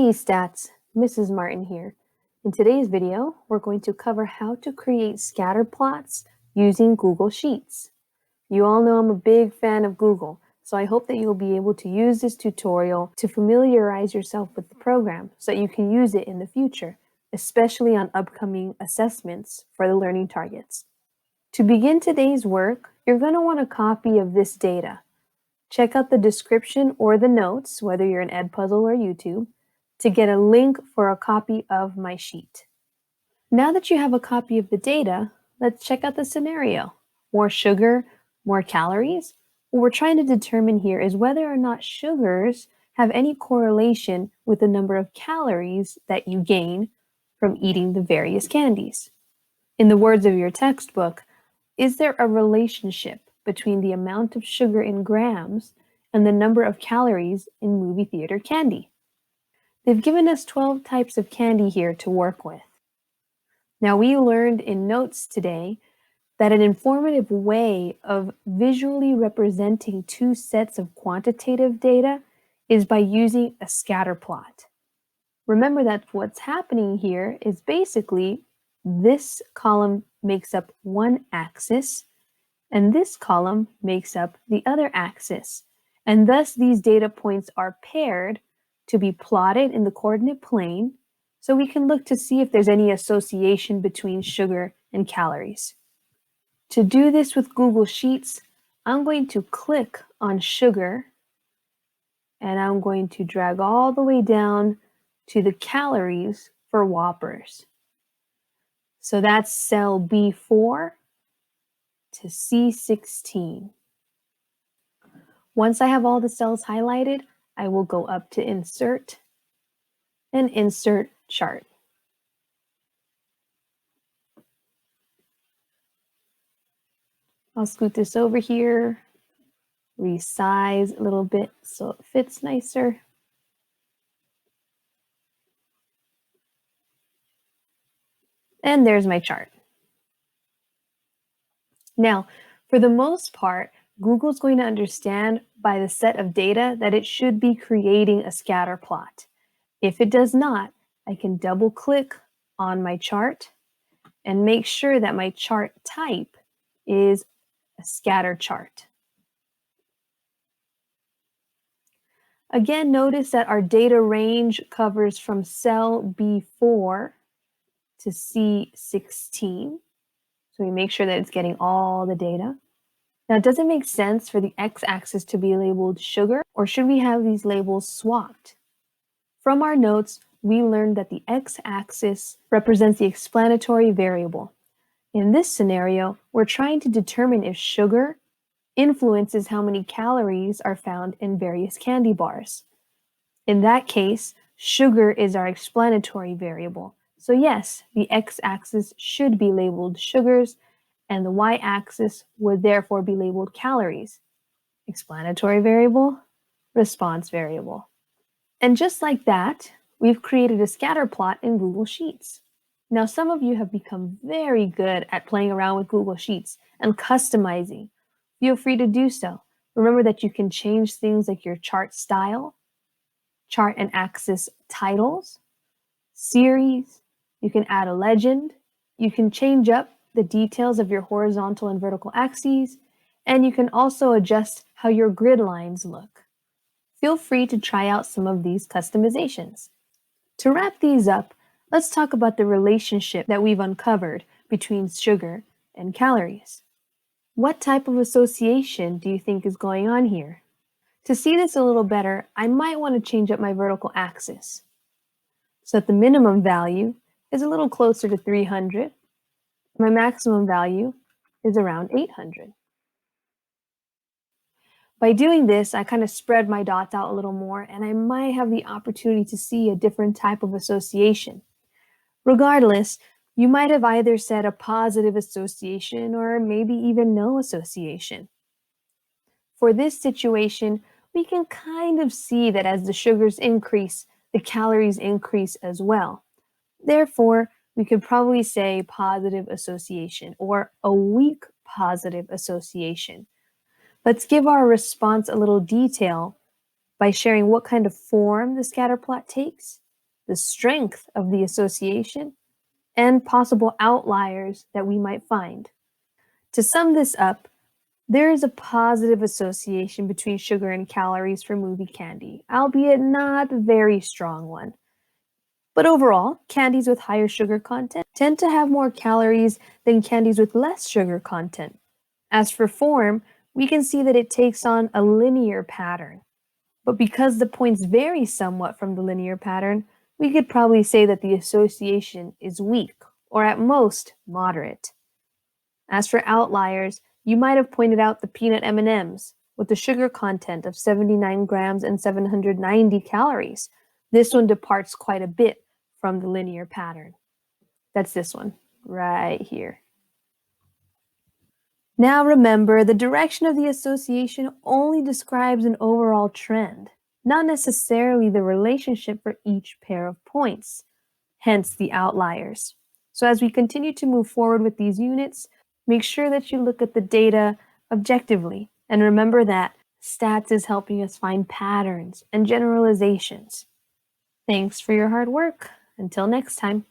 Hey Stats, Mrs. Martin here. In today's video, we're going to cover how to create scatter plots using Google Sheets. You all know I'm a big fan of Google, so I hope that you'll be able to use this tutorial to familiarize yourself with the program so that you can use it in the future, especially on upcoming assessments for the learning targets. To begin today's work, you're going to want a copy of this data. Check out the description or the notes, whether you're in Edpuzzle or YouTube, to get a link for a copy of my sheet. Now that you have a copy of the data, let's check out the scenario. More sugar, more calories? What we're trying to determine here is whether or not sugars have any correlation with the number of calories that you gain from eating the various candies. In the words of your textbook, is there a relationship between the amount of sugar in grams and the number of calories in movie theater candy? They've given us 12 types of candy here to work with. Now, we learned in notes today that an informative way of visually representing two sets of quantitative data is by using a scatter plot. Remember that what's happening here is basically this column makes up one axis, and this column makes up the other axis. And thus, these data points are paired to be plotted in the coordinate plane, so we can look to see if there's any association between sugar and calories. To do this with Google Sheets, I'm going to click on sugar, and I'm going to drag all the way down to the calories for Whoppers. So that's cell B4 to C16. Once I have all the cells highlighted, I will go up to Insert and Insert Chart. I'll scoot this over here, resize a little bit so it fits nicer. And there's my chart. Now, for the most part, Google's going to understand by the set of data that it should be creating a scatter plot. If it does not, I can double click on my chart and make sure that my chart type is a scatter chart. Again, notice that our data range covers from cell B4 to C16. So we make sure that it's getting all the data. Now, does it make sense for the x-axis to be labeled sugar, or should we have these labels swapped? From our notes, we learned that the x-axis represents the explanatory variable. In this scenario, we're trying to determine if sugar influences how many calories are found in various candy bars. In that case, sugar is our explanatory variable. So yes, the x-axis should be labeled sugars, and the y-axis would therefore be labeled calories. Explanatory variable, response variable. And just like that, we've created a scatter plot in Google Sheets. Now, some of you have become very good at playing around with Google Sheets and customizing. Feel free to do so. Remember that you can change things like your chart style, chart and axis titles, series. You can add a legend. You can change up the details of your horizontal and vertical axes, and you can also adjust how your grid lines look. Feel free to try out some of these customizations. To wrap these up, let's talk about the relationship that we've uncovered between sugar and calories. What type of association do you think is going on here? To see this a little better, I might want to change up my vertical axis so that the minimum value is a little closer to 300. My maximum value is around 800. By doing this, I kind of spread my dots out a little more, and I might have the opportunity to see a different type of association. Regardless, you might have either set a positive association or maybe even no association. For this situation, we can kind of see that as the sugars increase, the calories increase as well. Therefore, we could probably say positive association or a weak positive association. Let's give our response a little detail by sharing what kind of form the scatter plot takes the strength of the association, and possible outliers that we might find. To sum this up, there is a positive association between sugar and calories for movie candy, albeit not a very strong one. But overall, candies with higher sugar content tend to have more calories than candies with less sugar content. As for form, we can see that it takes on a linear pattern. But because the points vary somewhat from the linear pattern, we could probably say that the association is weak, or at most, moderate. As for outliers, you might have pointed out the peanut M&Ms with the sugar content of 79 grams and 790 calories. This one departs quite a bit from the linear pattern. That's this one, right here. Now remember, the direction of the association only describes an overall trend, not necessarily the relationship for each pair of points, hence the outliers. So as we continue to move forward with these units, make sure that you look at the data objectively and remember that stats is helping us find patterns and generalizations. Thanks for your hard work. Until next time.